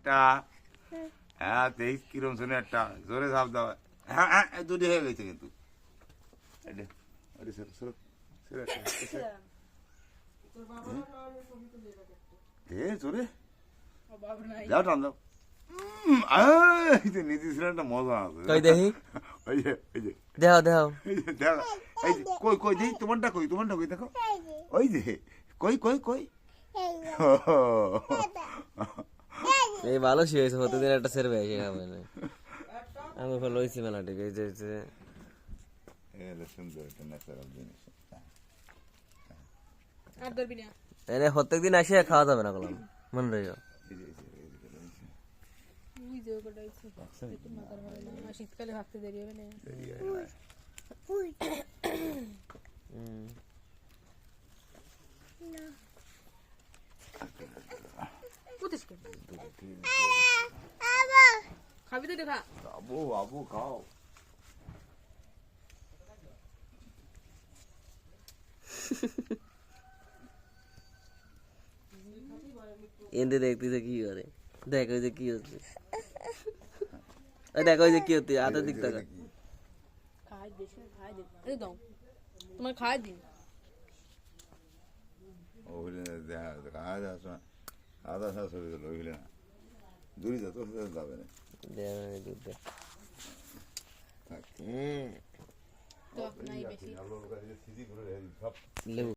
একটা হ্যাঁ 23 কিরম শুনে একটা জোরে ঝাঁপ দাও হ্যাঁ হ্যাঁ দুটি হয়ে গেছে কিন্তু জোরে যাও টান দাও নীতি ছিল একটা মজা আছে কই দেখি ওই যে ওই যে দেখাও দেখাও দেখো এই যে কই কই দেখি তোমারটা কই দেখো ওই যে কই কই কই এই ভালো হয়েছে প্রতিদিন একটা সের বেশি খাবে না আমি ভালো হয়েছি মেলা ঠিক এই যে সুন্দর একটা ন্যাচারাল জিনিস আর ধরবি না এনে প্রত্যেকদিন আসে খাওয়া যাবে না কলম মনে রইল ওই যে ওটাইছে একটু মাথার ভালো না শীতকালে ভাবতে দেরি হবে না খাবি তো দেখা আবু আবু খাও এনতে দেখতেছে কি করে দেখ ওই যে কি হচ্ছে দেখ ওই যে কি হচ্ছে হাতের দিক টাকা খাই দেশে খাই দে এই দাও তোমার খাই দিন ওইলে দেখা আধা আধা শরীর হলো ওইলে না দূরে যা তোর যাবে না দুধ দে তো নাই বেশি লেবু